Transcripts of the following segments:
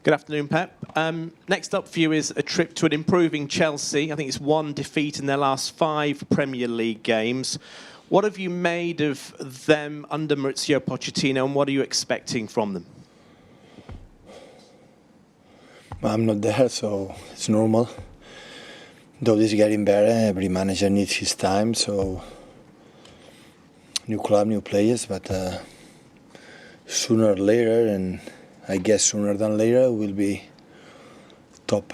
Good afternoon, Pep. Next up for you is a trip to an improving Chelsea. I think it's 1 defeat in their last 5 Premier League games. What have you made of them under Mauricio Pochettino, and what are you expecting from them? I'm not there, so it's normal. Though it's getting better, every manager needs his time, so new club, new players, but sooner or later, and I guess sooner than later, we'll be top,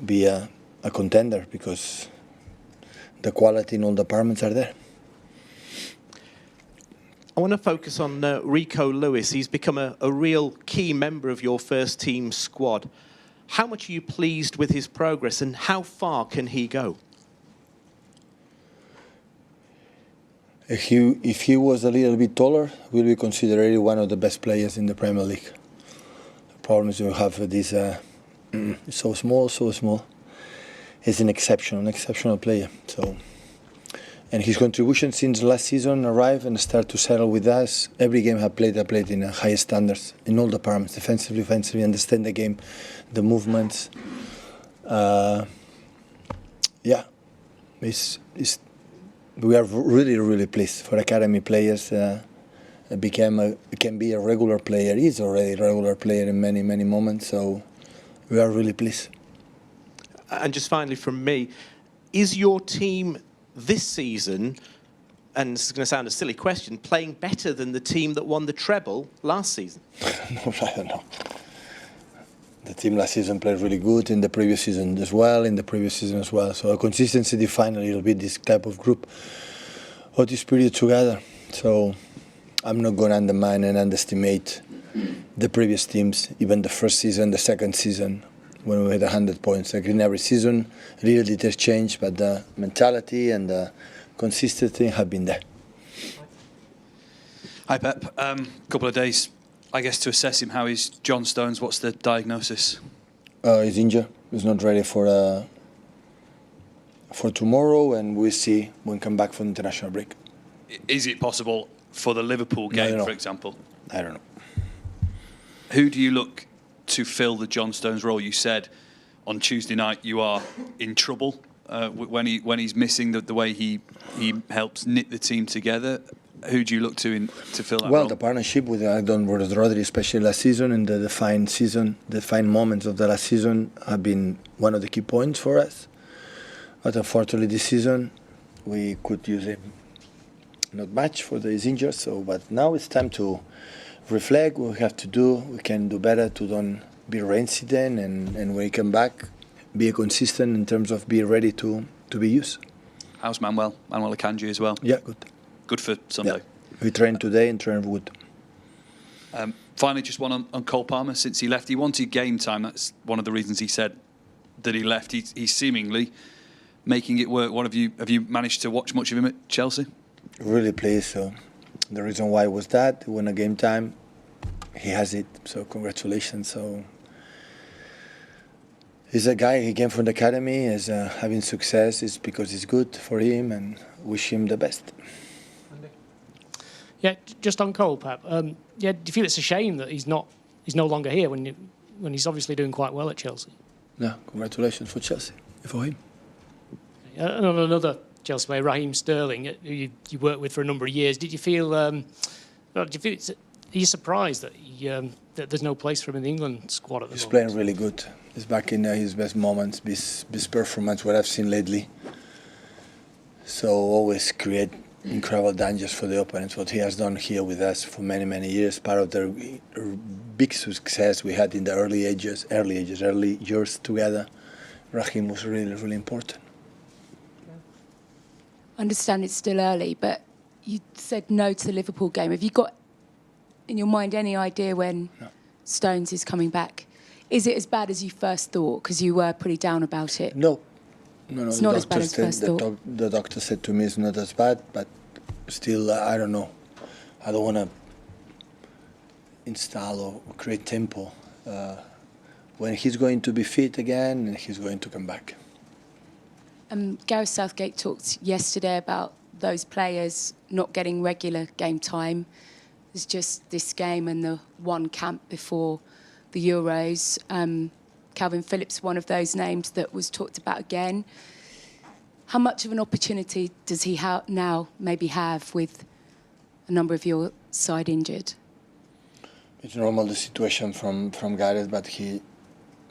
be a contender, because the quality in all departments are there. I want to focus on Rico Lewis. He's become a real key member of your first team squad. How much are you pleased with his progress, and how far can he go? If he was a little bit taller, we'll be considered one of the best players in the Premier League. The problem is we have this so small. He's an exceptional player. So, and his contribution since last season arrived and started to settle with us. Every game I played in high standards in all departments, defensively, offensively, understand the game, the movements. We are really pleased for academy players. Can be a regular player. He's already a regular player in many moments. So we are really pleased. And just finally from me, is your team this season, and this is going to sound a silly question, playing better than the team that won the treble last season? No, I don't know. The team last season played really good, in the previous season as well, So consistency defined a little bit this type of group or this period together. So I'm not going to undermine and underestimate the previous teams, even the first season, the second season, when we had 100 points. Like in every season, little details change, but the mentality and the consistency have been there. Hi, Pep. Couple of days, I guess, to assess him. How is John Stones? What's the diagnosis? He's injured. He's not ready for tomorrow, and we'll see when we come back from the international break. Is it possible for the Liverpool game, for example? I don't know. Who do you look to fill the John Stones role? You said on Tuesday night you are in trouble when he's missing the way he helps knit the team together. Who do you look to fill that role? Well, the partnership with Rodri, especially last season, and the defined moments of the last season have been one of the key points for us. But unfortunately, this season we could use him not much for his injuries. But now it's time to reflect what we have to do. We can do better to don't be reincident, and when we come back, be consistent in terms of being ready to be used. How's Manuel Akanji as well? Yeah, good. Good for Sunday. Yeah. We trained today and trained good. Finally, just one on Cole Palmer. Since he left, he wanted game time. That's one of the reasons he said that he left. He's seemingly making it work. Have you managed to watch much of him at Chelsea? Really pleased. So the reason why was that when a game time, he has it. So congratulations. So he's a guy. He came from the academy. Is having success is because it's good for him, and wish him the best. Yeah, just on Cole, Pep. Do you feel it's a shame that he's no longer here when he's obviously doing quite well at Chelsea? No, congratulations for Chelsea, for him. And on another Chelsea player, Raheem Sterling, who you worked with for a number of years. Did you feel? Are you surprised that that there's no place for him in the England squad at the moment? He's playing really good. He's back in his best moments, best performance what I've seen lately. So always create incredible dangers for the opponents. What he has done here with us for many years, part of the big success we had in the early years together. Raheem was really important. I understand it's still early, but you said no to the Liverpool game. Have you got in your mind any idea when Stones is coming back? Is it as bad as you first thought? Because you were pretty down about it. No. It's not as bad as first thought. The doctor said to me it's not as bad, but still, I don't know. I don't want to install or create tempo. When he's going to be fit again, and he's going to come back. Gareth Southgate talked yesterday about those players not getting regular game time. There's just this game and the one camp before the Euros. Calvin Phillips, one of those names that was talked about again. How much of an opportunity does he now maybe have with a number of your side injured? It's normal, the situation from Gareth, but he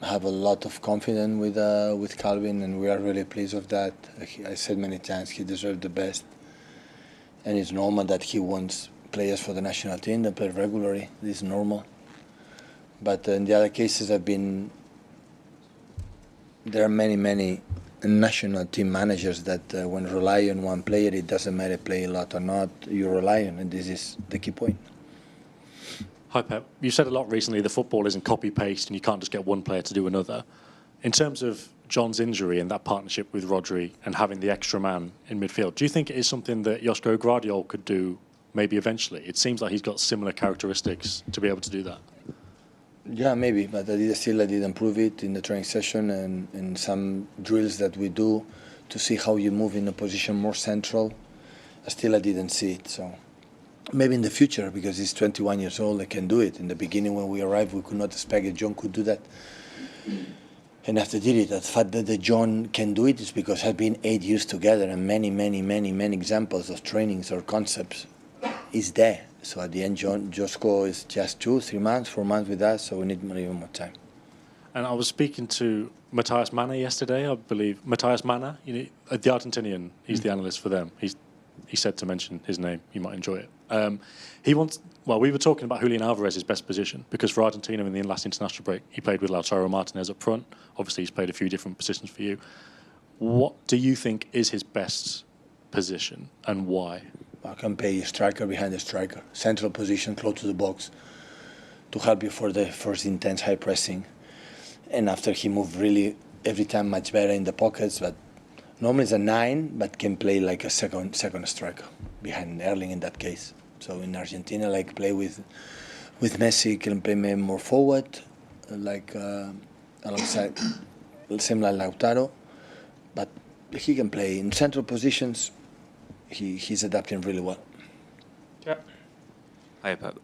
have a lot of confidence with Calvin, and we are really pleased with that. I said many times he deserves the best, and it's normal that he wants players for the national team that play regularly. This is normal. But in the other cases, there are many national team managers that when rely on one player, it doesn't matter play a lot or not, you rely on, and this is the key point. Hi Pep, you said a lot recently the football isn't copy-paste and you can't just get one player to do another. In terms of John's injury and that partnership with Rodri and having the extra man in midfield, do you think it is something that Josko Gvardiol could do maybe eventually? It seems like he's got similar characteristics to be able to do that. Yeah, maybe, but I didn't prove it in the training session and in some drills that we do to see how you move in a position more central. I didn't see it, so maybe in the future, because he's 21 years old, I can do it. In the beginning when we arrived, we could not expect that John could do that. And after did it, the fact that John can do it is because have been 8 years together and many examples of trainings or concepts is there. So at the end, Josko is just 2, 3 months, 4 months with us, so we need even more time. And I was speaking to Matthias Manner yesterday, I believe. Matthias Manner, the Argentinian, he's the analyst for them. He said to mention his name, you might enjoy it. We were talking about Julian Alvarez's best position, because for Argentina in the last international break, he played with Lautaro Martinez up front. Obviously, he's played a few different positions for you. What do you think is his best position and why? I can play striker behind the striker, central position close to the box to help you for the first intense high pressing. And after he moved really every time much better in the pockets, but normally it's a 9, but can play like a second striker behind Erling in that case. So in Argentina, like play with Messi, can play maybe more forward, like alongside, same like Lautaro, but he can play in central positions. He's adapting really well. Yeah. Hi, Pep.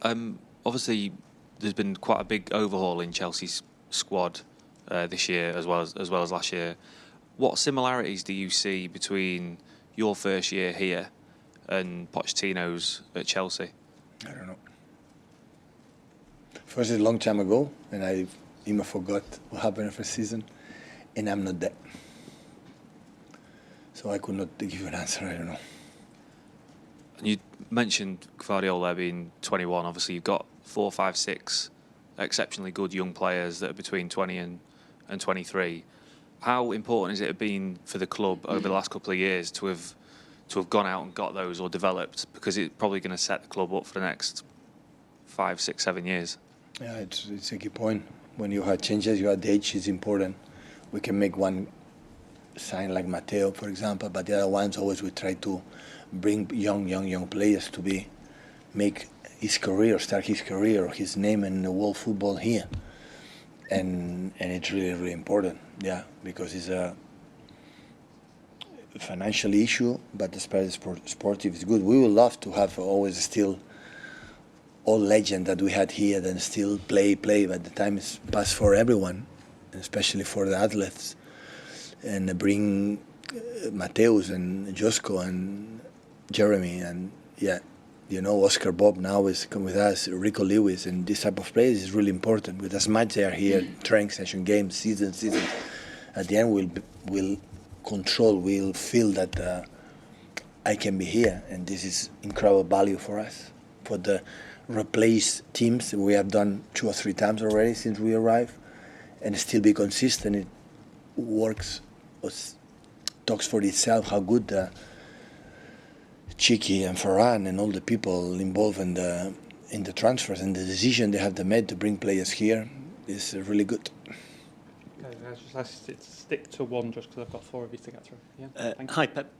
Obviously, there's been quite a big overhaul in Chelsea's squad this year as well as last year. What similarities do you see between your first year here and Pochettino's at Chelsea? I don't know. First, a long time ago, and I even forgot what happened in the first season, and I'm not there. So I could not give you an answer, I don't know. You mentioned Gvardiol there being 21. Obviously, you've got 4, 5, 6 exceptionally good young players that are between 20 and 23. How important has it been for the club over the last couple of years to have gone out and got those or developed? Because it's probably going to set the club up for the next 5, 6, 7 years. Yeah, it's a key point. When you have changes, you have the age is important. We can make one sign like Matteo, for example, but the other ones always we try to bring young players to make his career, start his career or his name in the world football here. And it's really important, yeah, because it's a financial issue, but as far as sportive is good. We would love to have always still all legend that we had here that still play, but the time is past for everyone, especially for the athletes. And bring Mateus and Josko and Jeremy and Oscar Bob now is come with us, Rico Lewis, and this type of players is really important. With as much they are here, training session, games, season, at the end we'll control, we'll feel that I can be here, and this is incredible value for us. For the replace teams, we have done 2 or 3 times already since we arrived, and still be consistent. It works, talks for itself how good Chiqui and Ferran and all the people involved in the transfers and the decision they have made to bring players here is really good. Okay, I just asked it to stick to one just because I've got 4 of you to get through. Yeah, hi, Pep.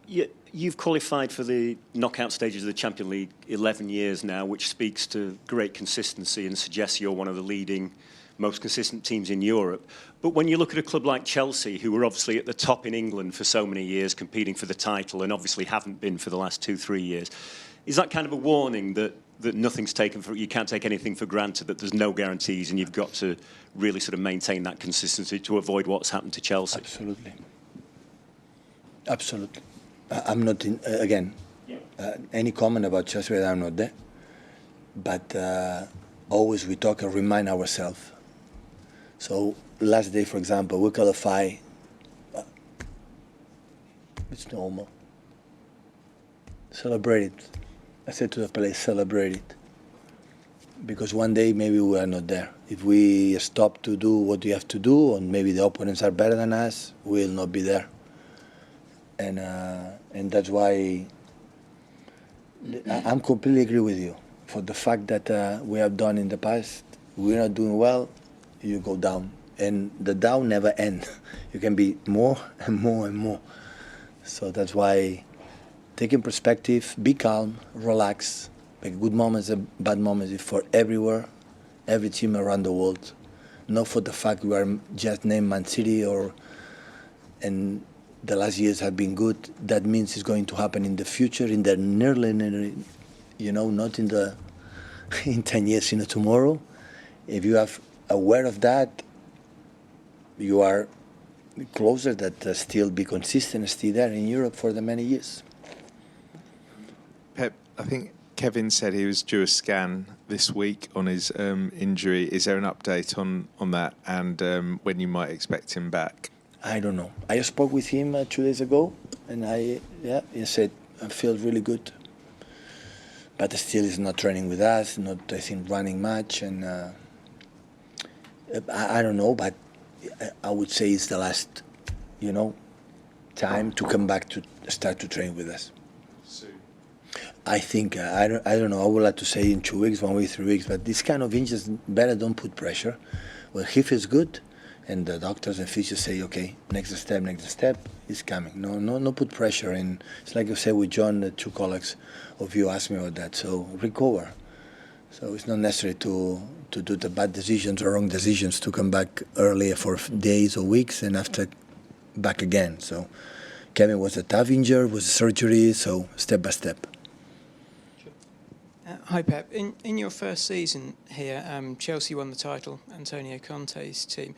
You've qualified for the knockout stages of the Champions League 11 years now, which speaks to great consistency and suggests you're one of the leading, most consistent teams in Europe. But when you look at a club like Chelsea, who were obviously at the top in England for so many years, competing for the title, and obviously haven't been for the last 2-3 years, is that kind of a warning that that nothing's taken for, you can't take anything for granted, that there's no guarantees, and you've got to really sort of maintain that consistency to avoid what's happened to Chelsea. Absolutely. Absolutely. I'm not in, again, any comment about Chelsea, I'm not there. But always we talk and remind ourselves. So last day, for example, we qualify. It's normal. Celebrate it. I said to the players, celebrate it. Because one day maybe we are not there. If we stop to do what we have to do, and maybe the opponents are better than us, we'll not be there. And that's why I'm completely agree with you. For the fact that we have done in the past, we're not doing well, you go down. And the down never ends. You can be more and more and more. So that's why taking perspective, be calm, relax, make good moments and bad moments for everywhere, every team around the world. Not for the fact we are just named Man City and the last years have been good. That means it's going to happen in the future, in the nearly, not in the in 10 years, tomorrow. If you are aware of that, you are closer that still be consistent, stay there in Europe for the many years. Pep, I think Kevin said he was due a scan this week on his injury. Is there an update on that, and when you might expect him back? I don't know. I spoke with him 2 days ago, and he said I feel really good, but still he's not training with us, not I think running much, and I don't know, but I would say it's the last, time to come back to start to train with us. I think I don't know. I would like to say in 2 weeks, 1 week, 3 weeks, but this kind of injuries better don't put pressure. When he feels good, and the doctors and physios say, okay, next step is coming. No, put pressure. And it's like you said with John, the 2 colleagues of you asked me about that. So recover. So it's not necessary to do the bad decisions or wrong decisions to come back earlier for days or weeks and after back again. So Kevin was a tough injury, was a surgery, so step by step. Hi Pep, in your first season here, Chelsea won the title, Antonio Conte's team.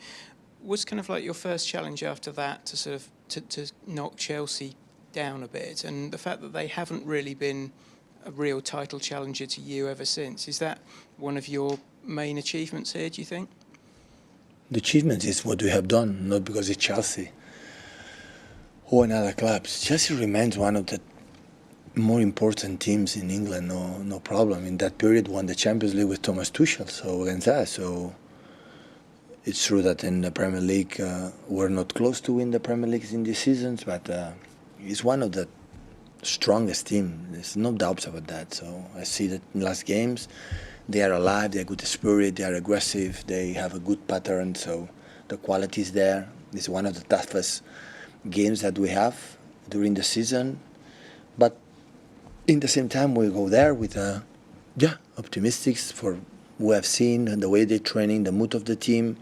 Was kind of like your first challenge after that to sort of to knock Chelsea down a bit, and the fact that they haven't really been a real title challenger to you ever since, is that one of your main achievements here, do you think? The achievement is what we have done, not because it's Chelsea or in other clubs. Chelsea remains one of the more important teams in England, no problem. In that period, won the Champions League with Thomas Tuchel, so against us. So it's true that in the Premier League we're not close to win the Premier League in these seasons, but it's one of the strongest team. There's no doubts about that. So I see that in last games, they are alive, they are good spirit, they are aggressive, they have a good pattern. So the quality is there. It's one of the toughest games that we have during the season, but in the same time, we go there with optimistic for what we have seen and the way they're training, the mood of the team.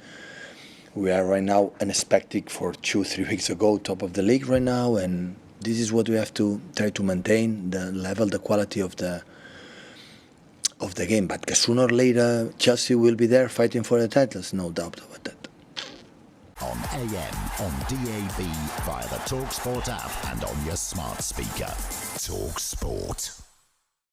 We are right now unexpected for 2-3 weeks ago, top of the league right now, and this is what we have to try to maintain, the level, the quality of the game. But sooner or later, Chelsea will be there fighting for the titles, no doubt about that. On AM, on DAB, via the talkSPORT app and on your smart speaker. talkSPORT.